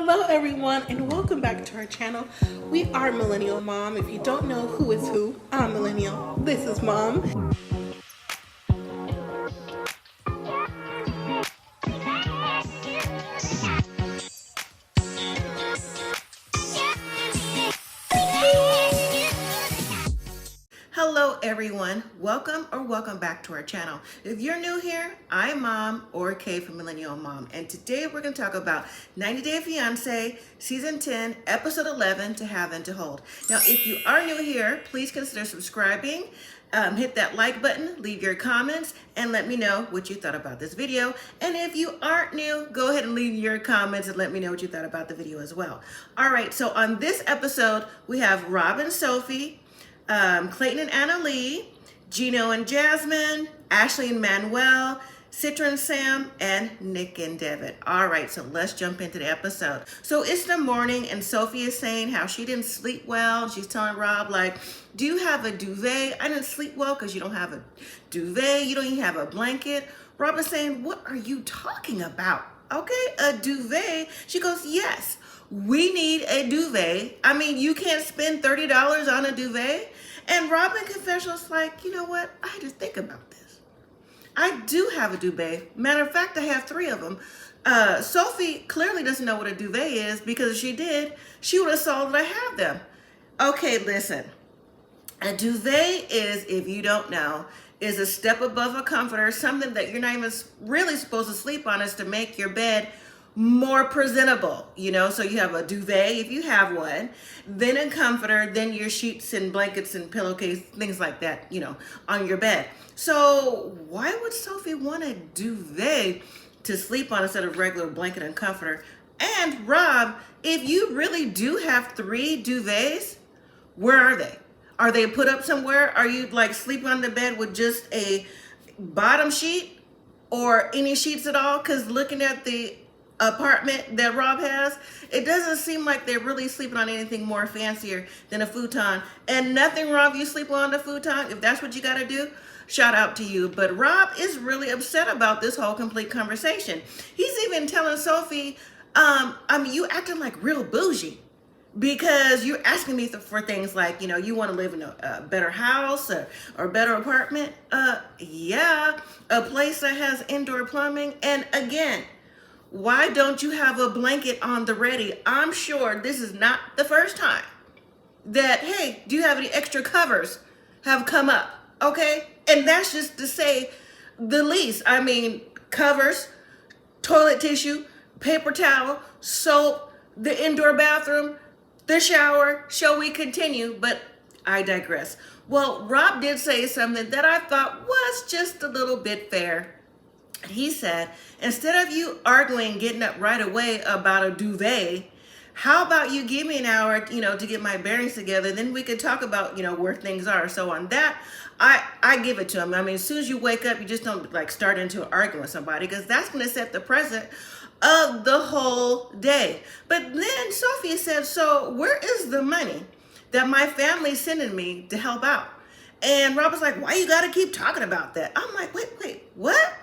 Hello everyone and welcome back to our channel. We are Millennial Mom. If you don't know who is who, I'm Millennial. This is Mom. Hello everyone, welcome back to our channel. If you're new here, I'm Mom or Kay from Millennial Mom, and today we're going to talk about 90 Day Fiancé, Season 10, Episode 11, To Have and To Hold. Now, if you are new here, please consider subscribing, hit that like button, leave your comments, and let me know what you thought about this video. And if you aren't new, go ahead and leave your comments and let me know what you thought about the video as well. All right, so on this episode, we have Rob and Sophie, Clayton and Anali, Gino and Jasmine, Ashley and Manuel, Citra and Sam, and Nikki and Devin. All right, so let's jump into the episode. So it's the morning and Sophie is saying how she didn't sleep well. She's telling Rob, like, do you have a duvet? I didn't sleep well because you don't have a duvet. You don't even have a blanket. Rob is saying, what are you talking about? Okay, a duvet? She goes, yes, we need a duvet. I mean, you can't spend $30 on a duvet. And Robin Confessional's like, you know what? I had to think about this. I do have a duvet. Matter of fact, I have 3 of them. Sophie clearly doesn't know what a duvet is because if she did, she would have saw that I have them. Okay, listen. A duvet is, if you don't know, is a step above a comforter, something that you're not even really supposed to sleep on, is to make your bed more presentable, you know. So you have a duvet if you have one, then a comforter, then your sheets and blankets and pillowcase, things like that, you know, on your bed. So why would Sophie want a duvet to sleep on instead of regular blanket and comforter? And Rob, if you really do have 3 duvets, where are they? Are they put up somewhere? Are you like sleeping on the bed with just a bottom sheet or any sheets at all? Because looking at the apartment that Rob has, it doesn't seem like they're really sleeping on anything more fancier than a futon. And nothing wrong if you sleep on the futon. If that's what you got to do, shout out to you. But Rob is really upset about this whole complete conversation. He's even telling Sophie, I mean, you acting like real bougie because you're asking me for things like, you know, you want to live in a better house or better apartment. Yeah, a place that has indoor plumbing. And again, why don't you have a blanket on the ready? I'm sure this is not the first time that, hey, do you have any extra covers have come up, okay? And that's just to say the least. I mean, covers, toilet tissue, paper towel, soap, the indoor bathroom, the shower. Shall we continue? But I digress. Well, Rob did say something that I thought was just a little bit fair. He said, instead of you arguing, getting up right away about a duvet, how about you give me an hour, you know, to get my bearings together, then we could talk about, you know, where things are. So on that, I give it to him. I mean, as soon as you wake up, you just don't like start into an argument with somebody, because that's going to set the precedent of the whole day. But then Sophie said, so where is the money that my family's sending me to help out? And Rob was like, why you got to keep talking about that? I'm like, wait, what?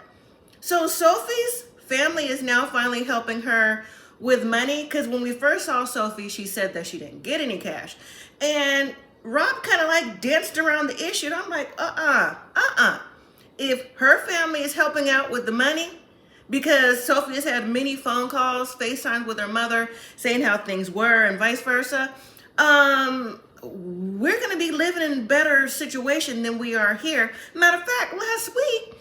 So Sophie's family is now finally helping her with money, because when we first saw Sophie, she said that she didn't get any cash. And Rob kind of like danced around the issue. And I'm like, If her family is helping out with the money, because Sophie has had many phone calls, FaceTime with her mother, saying how things were and vice versa, we're going to be living in a better situation than we are here. Matter of fact, last week,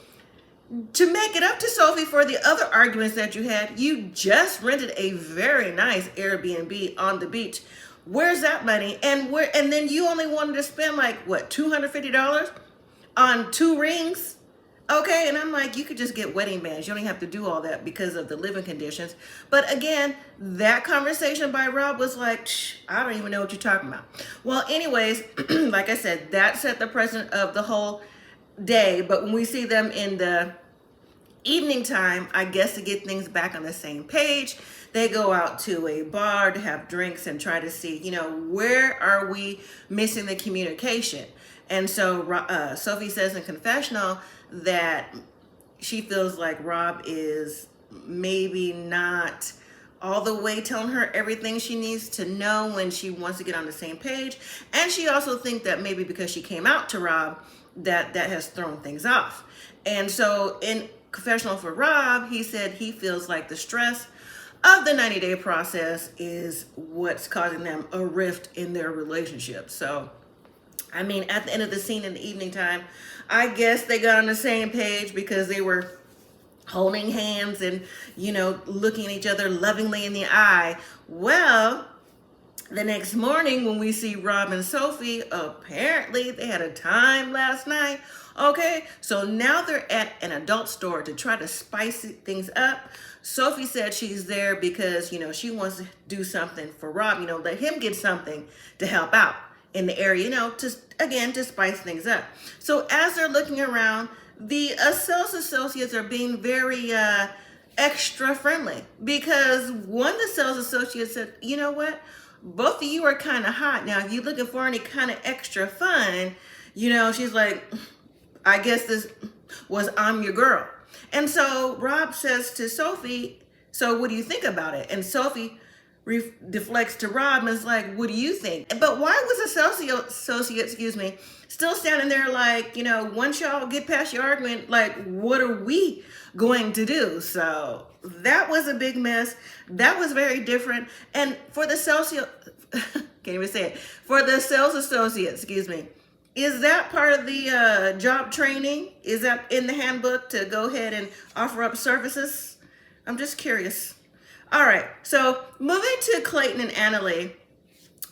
to make it up to Sophie for the other arguments that you had, you just rented a very nice Airbnb on the beach. Where's that money? And then you only wanted to spend like, what, $250 on 2 rings? Okay, and I'm like, you could just get wedding bands. You don't even have to do all that because of the living conditions. But again, that conversation by Rob was like, I don't even know what you're talking about. Well, anyways, like I said, that set the precedent of the whole day. But when we see them in the evening time, I guess to get things back on the same page, they go out to a bar to have drinks and try to see, you know, where are we missing the communication? And so Sophie says in confessional that she feels like Rob is maybe not all the way telling her everything she needs to know when she wants to get on the same page. And she also thinks that maybe because she came out to Rob, that has thrown things off. And so in confessional for Rob, he said he feels like the stress of the 90-day process is what's causing them a rift in their relationship. So, I mean, at the end of the scene in the evening time, I guess they got on the same page because they were holding hands and, you know, looking at each other lovingly in the eye. Well, the next morning when we see Rob and Sophie, apparently they had a time last night. Okay, so now they're at an adult store to try to spice things up. Sophie said she's there because, you know, she wants to do something for Rob, you know, let him get something to help out in the area, you know, to spice things up. So as they're looking around, the sales associates are being very extra friendly, because one of the sales associates said, you know what, both of you are kind of hot. Now, if you're looking for any kind of extra fun, you know, she's like, I guess this was I'm your girl. And so Rob says to Sophie, so what do you think about it? And Sophie deflects to Rob and is like, what do you think? But why was the associate, still standing there like, you know, once y'all get past your argument, like, what are we going to do? So that was a big mess. That was very different. And for the can't even say it, for the sales associate, is that part of the job training? Is that in the handbook to go ahead and offer up services? I'm just curious. All right, so moving to Clayton and Anali.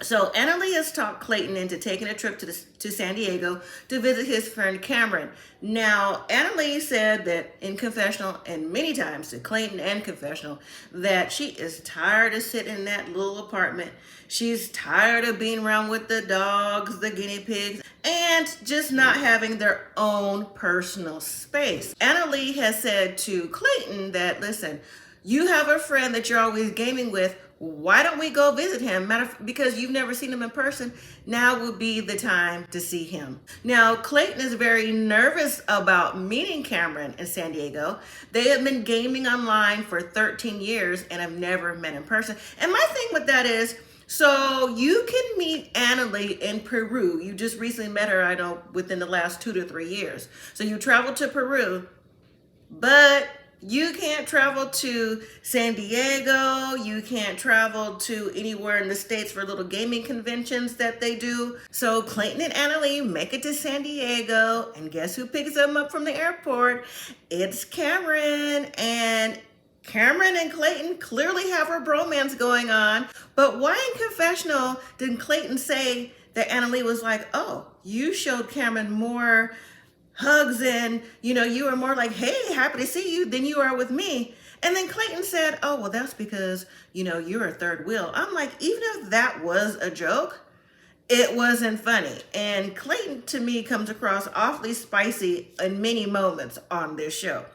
So Anali has talked Clayton into taking a trip to San Diego to visit his friend Cameron. Now, Anali said that in confessional, and many times to Clayton and confessional, that she is tired of sitting in that little apartment. She's tired of being around with the dogs, the guinea pigs, and just not having their own personal space. Anali has said to Clayton that, listen, you have a friend that you're always gaming with. Why don't we go visit him? Because you've never seen him in person, now would be the time to see him. Now, Clayton is very nervous about meeting Cameron in San Diego. They have been gaming online for 13 years and have never met in person. And my thing with that is, so you can meet Anali in Peru. You just recently met her, I know, within the last 2 to 3 years. So you traveled to Peru, but you can't travel to San Diego. You can't travel to anywhere in the States for little gaming conventions that they do. So Clayton and Anali make it to San Diego, and guess who picks them up from the airport? It's Cameron. And Cameron and Clayton clearly have a bromance going on. But why in confessional did Clayton say that Anali was like, oh, you showed Cameron more hugs and, you know, you were more like, hey, happy to see you than you are with me? And then Clayton said, oh, well, that's because, you know, you're a third wheel. I'm like, even if that was a joke, it wasn't funny. And Clayton, to me, comes across awfully spicy in many moments on this show.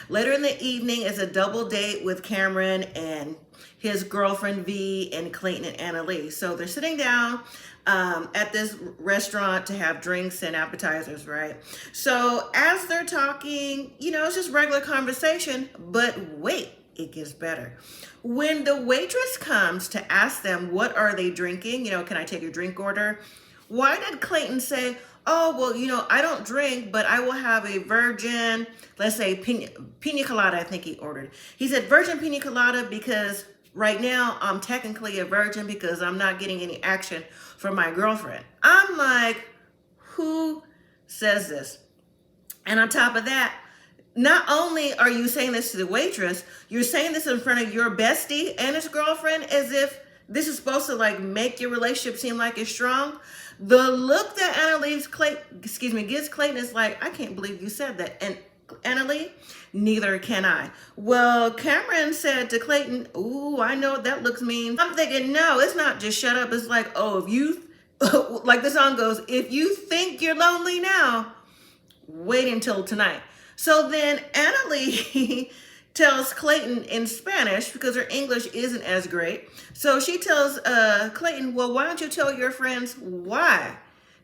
Later in the evening is a double date with Cameron and his girlfriend V and Clayton and Anali. So they're sitting down at this restaurant to have drinks and appetizers, right? So as they're talking, you know, it's just regular conversation, but wait, it gets better. When the waitress comes to ask them, what are they drinking? You know, can I take your drink order? Why did Clayton say, oh, well, you know, I don't drink, but I will have a virgin, let's say pina colada, I think he ordered. He said virgin pina colada because right now I'm technically a virgin because I'm not getting any action from my girlfriend. I'm like, who says this? And on top of that, not only are you saying this to the waitress, you're saying this in front of your bestie and his girlfriend as if this is supposed to like make your relationship seem like it's strong. The look that Anali gives Clayton is like, I can't believe you said that. And Anali, neither can I. Well, Cameron said to Clayton, ooh, I know what that looks mean. I'm thinking, no, it's not just shut up. It's like, oh, if you, like the song goes, if you think you're lonely now, wait until tonight. So then Anali tells Clayton in Spanish because her English isn't as great. So she tells Clayton, well, why don't you tell your friends why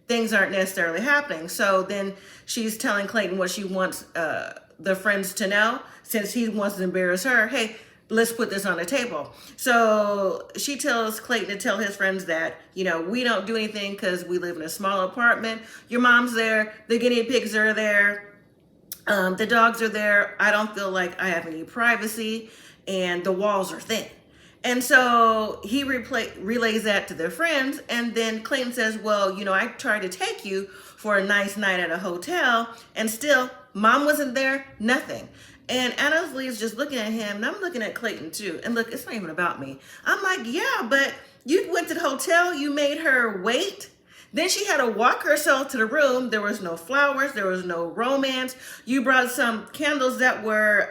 things aren't necessarily happening? So then she's telling Clayton what she wants the friends to know, since he wants to embarrass her. Hey, let's put this on the table. So she tells Clayton to tell his friends that, we don't do anything because we live in a small apartment. Your mom's there. The guinea pigs are there. The dogs are there. I don't feel like I have any privacy, and the walls are thin. And so he relays that to their friends. And then Clayton says, well, I tried to take you for a nice night at a hotel, and still mom wasn't there, nothing. And Anali is just looking at him, and I'm looking at Clayton too. And look, it's not even about me. I'm like, yeah, but you went to the hotel, you made her wait. Then she had to walk herself to the room. There was no flowers, there was no romance. You brought some candles that were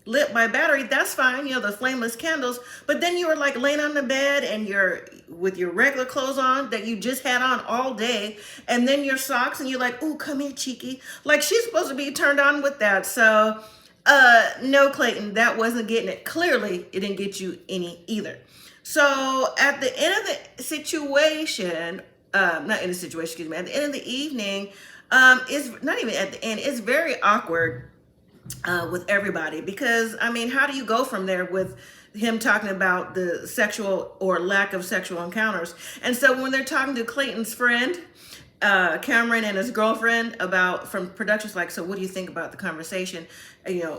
lit by battery. That's fine, the flameless candles. But then you were like laying on the bed and you're with your regular clothes on that you just had on all day, and then your socks, and you're like, ooh, come here, cheeky. Like, she's supposed to be turned on with that. So no, Clayton, that wasn't getting it. Clearly, it didn't get you any either. So at the end of the situation, not in the situation, excuse me, at the end of the evening, it's not even at the end, it's very awkward with everybody, because how do you go from there with him talking about the sexual or lack of sexual encounters? And so when they're talking to Clayton's friend, Cameron, and his girlfriend from production's like, so what do you think about the conversation?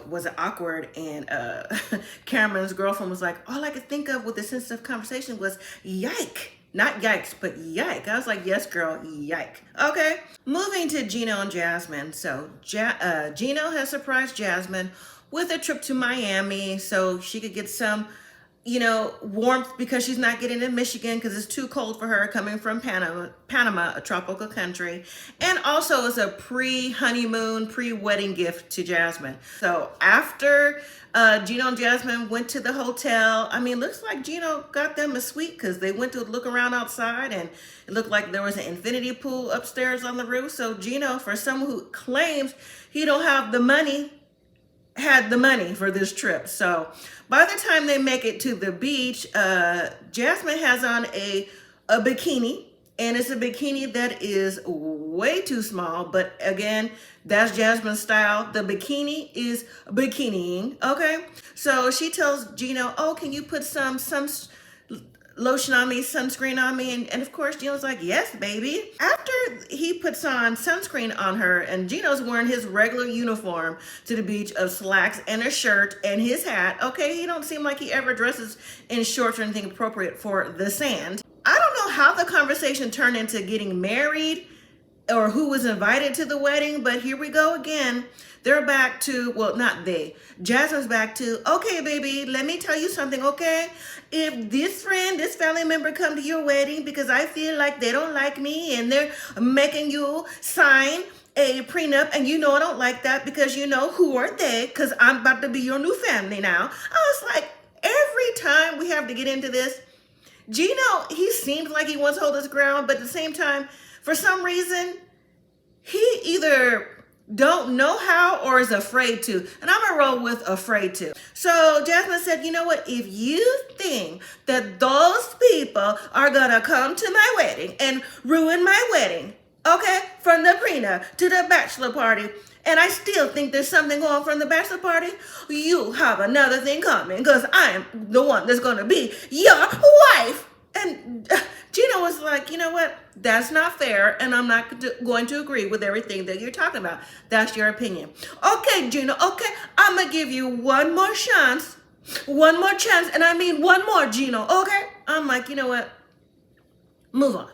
Was it awkward? And Cameron's girlfriend was like, all I could think of with the sensitive conversation was yike. Not yikes, but yike. I was like, yes, girl, yike. Okay, moving to Gino and Jasmine. So Gino has surprised Jasmine with a trip to Miami so she could get some warmth, because she's not getting in Michigan because it's too cold for her, coming from Panama, a tropical country. And also it's a pre-honeymoon, pre-wedding gift to Jasmine. So after Gino and Jasmine went to the hotel, looks like Gino got them a suite, because they went to look around outside and it looked like there was an infinity pool upstairs on the roof. So Gino, for someone who claims he don't have the money, had the money for this trip. So by the time they make it to the beach, Jasmine has on a bikini, and it's a bikini that is way too small. But again, that's Jasmine's style. The bikini is bikiniing. Okay, so she tells Gino, oh, can you put some lotion on me, sunscreen on me? And of course, Gino's like, yes, baby. After he puts on sunscreen on her, and Gino's wearing his regular uniform to the beach of slacks and a shirt and his hat. Okay, he don't seem like he ever dresses in shorts or anything appropriate for the sand. I don't know how the conversation turned into getting married or who was invited to the wedding, but here we go again. They're back to, well, not they. Jasmine's back to, okay, baby, let me tell you something, okay? If this family member come to your wedding because I feel like they don't like me and they're making you sign a prenup, and I don't like that, because who are they? Because I'm about to be your new family now. I was like, every time we have to get into this, Gino, he seems like he wants to hold his ground, but at the same time, for some reason, he either don't know how or is afraid to. And I'm gonna roll with afraid to. So Jasmine said, you know what? If you think that those people are gonna come to my wedding and ruin my wedding, okay, from the prenup to the bachelor party, and I still think there's something going from the bachelor party, you have another thing coming, because I'm the one that's gonna be your wife. And Gino was like, you know what? That's not fair, and I'm not going to agree with everything that you're talking about. That's your opinion. Okay, Gino, okay, I'm going to give you one more chance. One more chance, and I mean one more, Gino, okay? I'm like, you know what? Move on.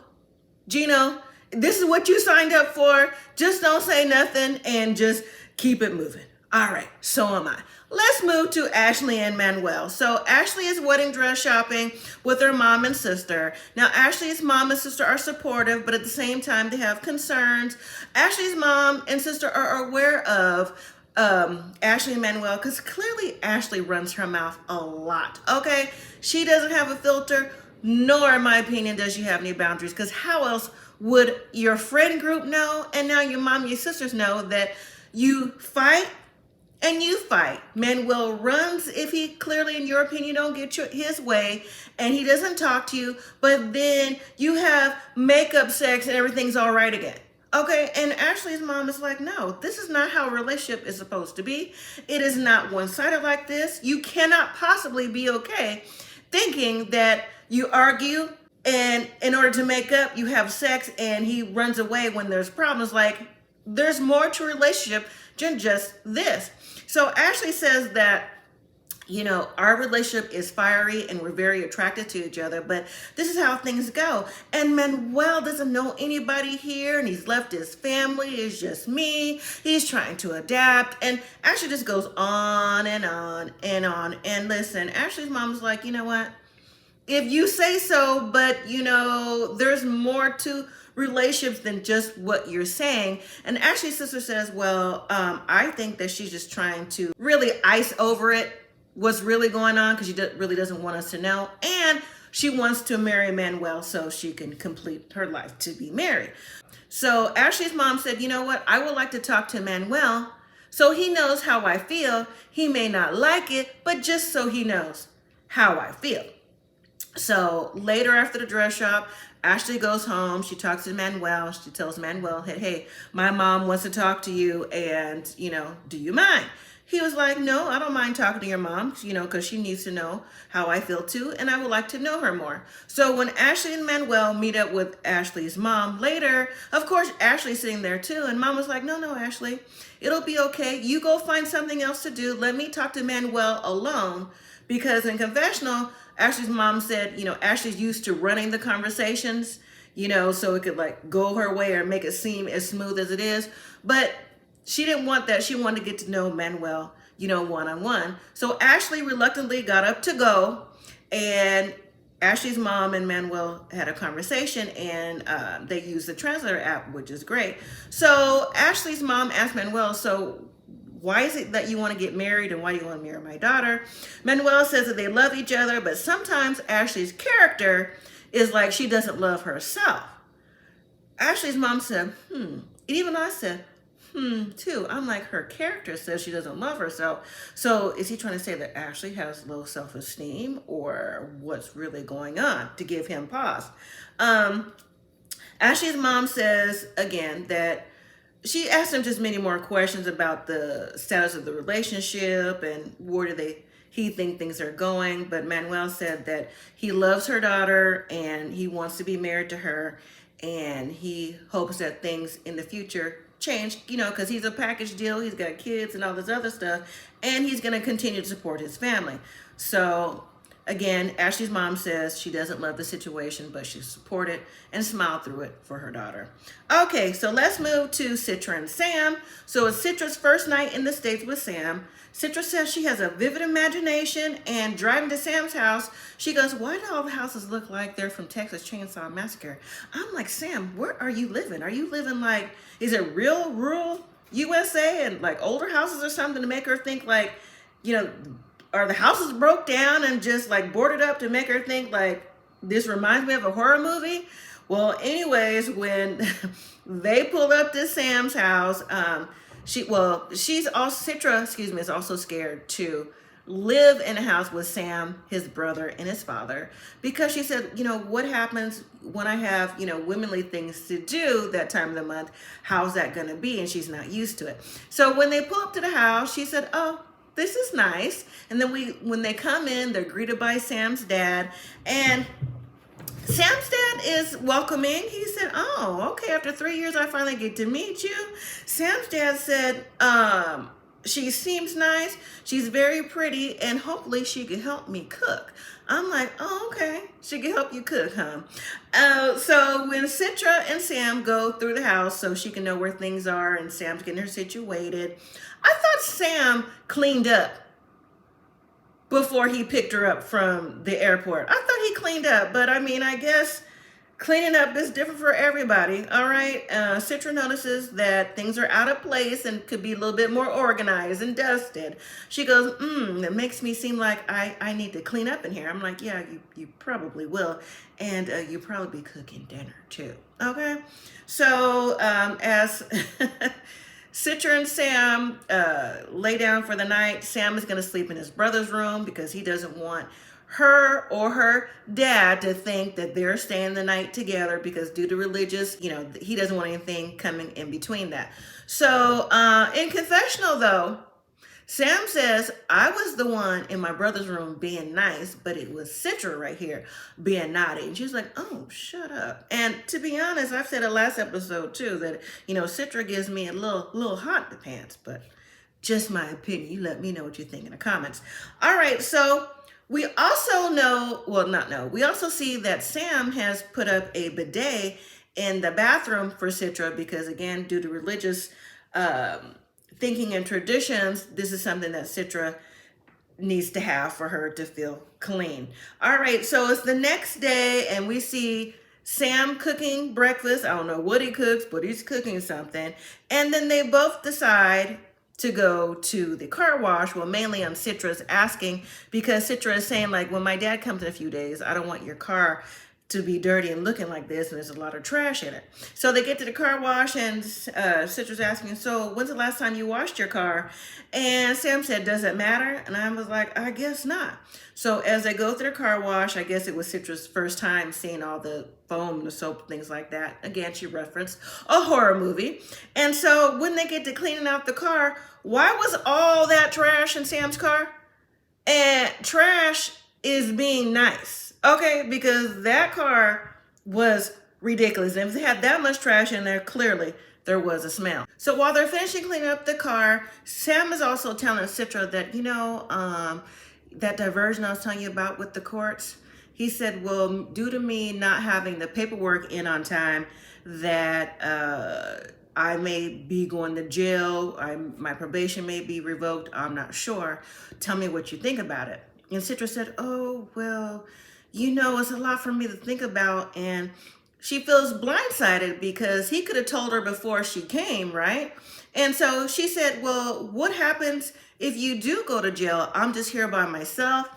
Gino, this is what you signed up for. Just don't say nothing and just keep it moving. All right, so am I. Let's move to Ashley and Manuel. So Ashley is wedding dress shopping with her mom and sister. Now, Ashley's mom and sister are supportive, but at the same time, they have concerns. Ashley's mom and sister are aware of Ashley and Manuel, because clearly Ashley runs her mouth a lot, okay? She doesn't have a filter, nor, in my opinion, does she have any boundaries, because how else would your friend group know, and now your mom and your sisters know, that you fight and you fight? Manuel runs if he clearly, in your opinion, don't get his way, and he doesn't talk to you, but then you have makeup sex and everything's all right again. Okay, and Ashley's mom is like, no, this is not how a relationship is supposed to be. It is not one-sided like this. You cannot possibly be okay thinking that you argue and in order to make up, you have sex and he runs away when there's problems. Like, there's more to a relationship than just this. So Ashley says that our relationship is fiery and we're very attracted to each other, but this is how things go. And Manuel doesn't know anybody here and he's left his family. It's just me. He's trying to adapt. And Ashley just goes on and on and on. And listen, Ashley's mom's like, you know what? If you say so, but there's more to relationships than just what you're saying. And Ashley's sister says, well, I think that she's just trying to really ice over it, what's really going on, because she really doesn't want us to know. And she wants to marry Manuel so she can complete her life to be married. So Ashley's mom said, you know what? I would like to talk to Manuel so he knows how I feel. He may not like it, but just so he knows how I feel. So later after the dress shop, Ashley goes home. She talks to Manuel. She tells Manuel, hey, my mom wants to talk to you and, do you mind? He was like, no, I don't mind talking to your mom, because she needs to know how I feel too, and I would like to know her more. So when Ashley and Manuel meet up with Ashley's mom later, of course, Ashley's sitting there too, and mom was like, no, Ashley, it'll be okay. You go find something else to do. Let me talk to Manuel alone, because in confessional, Ashley's mom said, Ashley's used to running the conversations, so it could go her way or make it seem as smooth as it is. But she didn't want that. She wanted to get to know Manuel, one-on-one. So Ashley reluctantly got up to go, and Ashley's mom and Manuel had a conversation, and they used the translator app, which is great. So Ashley's mom asked Manuel, so why is it that you want to get married and why do you want to marry my daughter? Manuel says that they love each other, but sometimes Ashley's character is like she doesn't love herself. Ashley's mom said, And even I said, too. I'm like, her character says she doesn't love herself. So is he trying to say that Ashley has low self-esteem or what's really going on to give him pause? Ashley's mom says, again, that she asked him just many more questions about the status of the relationship and where he think things are going. But Manuel said that he loves her daughter and he wants to be married to her. And he hopes that things in the future change, because he's a package deal. He's got kids and all this other stuff. And he's going to continue to support his family. So again, Ashley's mom says she doesn't love the situation, but she supported and smiled through it for her daughter. Okay, so let's move to Citra and Sam. So it's Citra's first night in the States with Sam. Citra says she has a vivid imagination, and driving to Sam's house, she goes, why do all the houses look like they're from Texas Chainsaw Massacre? I'm like, Sam, where are you living? Are you living is it real rural USA and older houses or something to make her think are the houses broke down and just boarded up to make her think this reminds me of a horror movie? Well, anyways, when they pulled up to Sam's house, Citra, is also scared to live in a house with Sam, his brother, and his father, because she said, what happens when I have, womanly things to do that time of the month? How's that going to be? And she's not used to it. So when they pull up to the house, she said, oh, this is nice. And then when they come in, they're greeted by Sam's dad, and Sam's dad is welcoming. He said, oh, okay, after 3 years, I finally get to meet you. Sam's dad said, she seems nice, she's very pretty, and hopefully she can help me cook. I'm like, oh, okay, she can help you cook, huh? So when Citra and Sam go through the house so she can know where things are and Sam's getting her situated, I thought Sam cleaned up before he picked her up from the airport. I thought he cleaned up, but I guess cleaning up is different for everybody. All right. Citra notices that things are out of place and could be a little bit more organized and dusted. She goes, it makes me seem like I need to clean up in here. I'm like, yeah, you probably will. And you probably be cooking dinner too. Okay. So as Citra and Sam lay down for the night, Sam is going to sleep in his brother's room because he doesn't want her or her dad to think that they're staying the night together because due to religious, he doesn't want anything coming in between that. So in confessional though, Sam says, I was the one in my brother's room being nice, but it was Citra right here being naughty. And she's like, oh, shut up. And to be honest, I've said it last episode too, that, Citra gives me a little hot in the pants, but just my opinion. You let me know what you think in the comments. All right, so we also we also see that Sam has put up a bidet in the bathroom for Citra because, again, due to religious thinking and traditions, this is something that Citra needs to have for her to feel clean. All right, so it's the next day and we see Sam cooking breakfast. I don't know what he cooks, but he's cooking something. And then they both decide to go to the car wash. Well, mainly on Citra's asking because Citra is saying, like, when my dad comes in a few days, I don't want your car to be dirty and looking like this, and there's a lot of trash in it. So they get to the car wash, and Citra's asking, so when's the last time you washed your car? And Sam said, does it matter? And I was like, I guess not. So as they go through the car wash, I guess it was Citra's first time seeing all the foam, the soap, things like that. Again, she referenced a horror movie. And so when they get to cleaning out the car, why was all that trash in Sam's car? And trash is being nice. Okay, because that car was ridiculous. And if they had that much trash in there, clearly there was a smell. So while they're finishing cleaning up the car, Sam is also telling Citra that, that diversion I was telling you about with the courts, he said, well, due to me not having the paperwork in on time, that I may be going to jail, my probation may be revoked, I'm not sure. Tell me what you think about it. And Citra said, oh, well, it's a lot for me to think about. And she feels blindsided because he could have told her before she came, right? And so she said, well, what happens if you do go to jail? I'm just here by myself.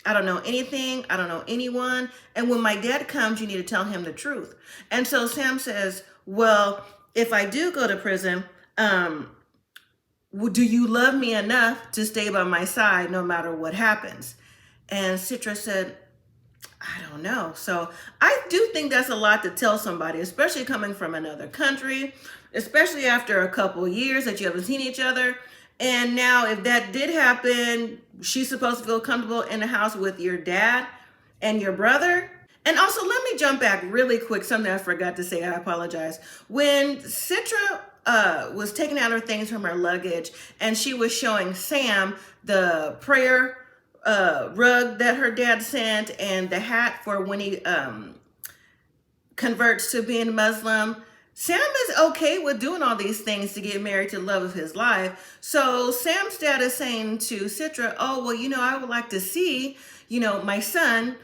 I don't know anything. I don't know anyone. And when my dad comes, you need to tell him the truth. And so Sam says, well, if I do go to prison, do you love me enough to stay by my side no matter what happens? And Citra said, I don't know. So I do think that's a lot to tell somebody, especially coming from another country, especially after a couple of years that you haven't seen each other. And now if that did happen, she's supposed to feel comfortable in the house with your dad and your brother. And also, let me jump back really quick. Something I forgot to say, I apologize. When Citra was taking out her things from her luggage and she was showing Sam the prayer rug that her dad sent and the hat for when he converts to being Muslim, Sam is okay with doing all these things to get married to the love of his life. So Sam's dad is saying to Citra, oh, well, I would like to see, my son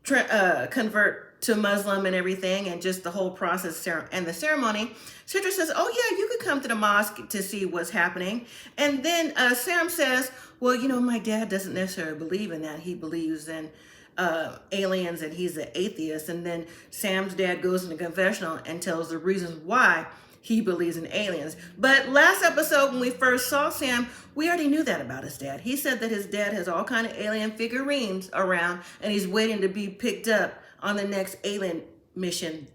convert to Muslim and everything, and just the whole process and the ceremony. Citra says, oh yeah, you could come to the mosque to see what's happening. And then Sam says, well, my dad doesn't necessarily believe in that. He believes in aliens and he's an atheist. And then Sam's dad goes into confessional and tells the reasons why he believes in aliens. But last episode, when we first saw Sam, we already knew that about his dad. He said that his dad has all kind of alien figurines around and he's waiting to be picked up on the next alien mission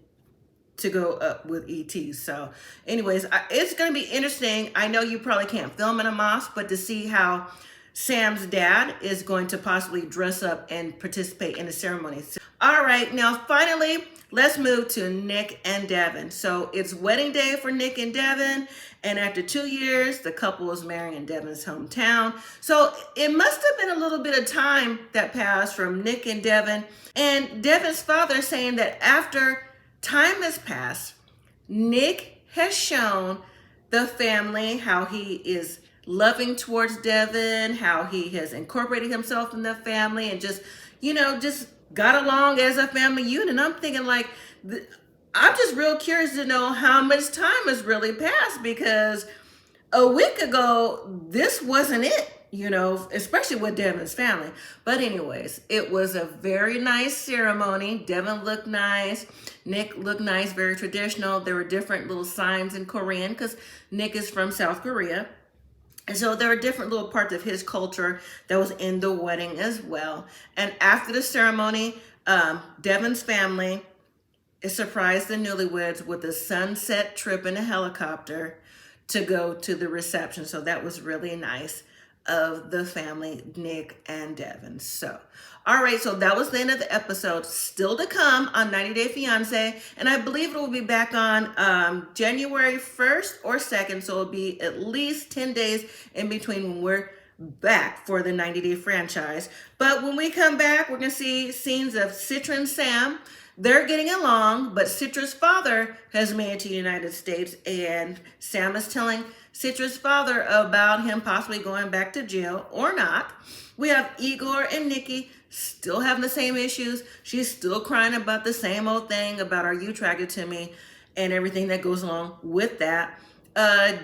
to go up with ET. So anyways, it's going to be interesting. I know you probably can't film in a mosque, but to see how Sam's dad is going to possibly dress up and participate in the ceremony. All right, now finally, let's move to Nick and Devin. So it's wedding day for Nick and Devin. And after 2 years, the couple is marrying in Devin's hometown. So it must have been a little bit of time that passed from Nick and Devin. And Devin's father saying that after time has passed, Nick has shown the family how he is loving towards Devin, how he has incorporated himself in the family and just got along as a family unit. And I'm thinking I'm just real curious to know how much time has really passed, because a week ago, this wasn't it, especially with Devin's family. But anyways, it was a very nice ceremony. Devin looked nice. Nick looked nice, very traditional. There were different little signs in Korean because Nick is from South Korea. And so there are different little parts of his culture that was in the wedding as well. And after the ceremony, Devin's family surprised the newlyweds with a sunset trip in a helicopter to go to the reception. So that was really nice of the family, Nick and Devin. So, all right, so that was the end of the episode. Still to come on 90 Day Fiancé, and I believe it will be back on January 1st or 2nd, so it'll be at least 10 days in between when we're back for the 90 Day franchise. But when we come back, we're going to see scenes of Citra and Sam. They're getting along, but Citra's father has made it to the United States, and Sam is telling Citra's father about him possibly going back to jail or not. We have Igor and Nikki still having the same issues. She's still crying about the same old thing about, are you attracted to me, and everything that goes along with that.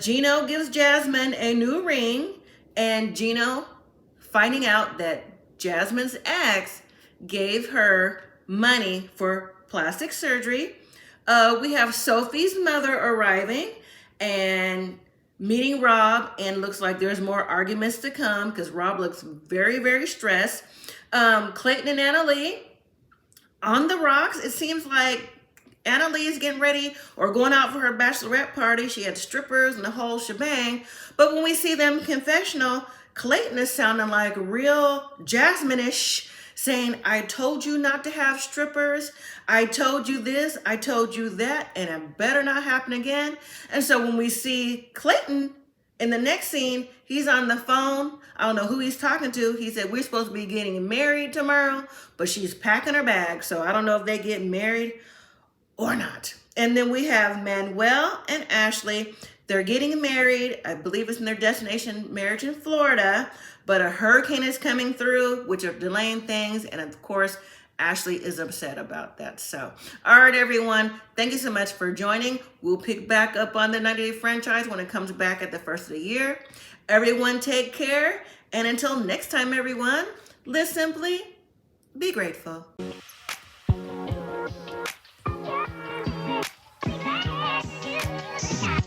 Gino gives Jasmine a new ring, and Gino finding out that Jasmine's ex gave her money for plastic surgery. We have Sophie's mother arriving and meeting Rob, and looks like there's more arguments to come because Rob looks very, very stressed. Clayton and Anali on the rocks. It seems like Anali is getting ready or going out for her bachelorette party. She had strippers and the whole shebang. But when we see them confessional, Clayton is sounding like real Jasmine-ish, saying, I told you not to have strippers. I told you this, I told you that, and it better not happen again. And so when we see Clayton in the next scene, he's on the phone. I don't know who he's talking to. He said, we're supposed to be getting married tomorrow, but she's packing her bag. So I don't know if they get married or not. And then we have Manuel and Ashley. They're getting married. I believe it's in their destination marriage in Florida, but a hurricane is coming through, which are delaying things. And of course, Ashley is upset about that. So, all right, everyone. Thank you so much for joining. We'll pick back up on the 90 Day franchise when it comes back at the first of the year. Everyone take care. And until next time, everyone, live simply, be grateful. Yeah.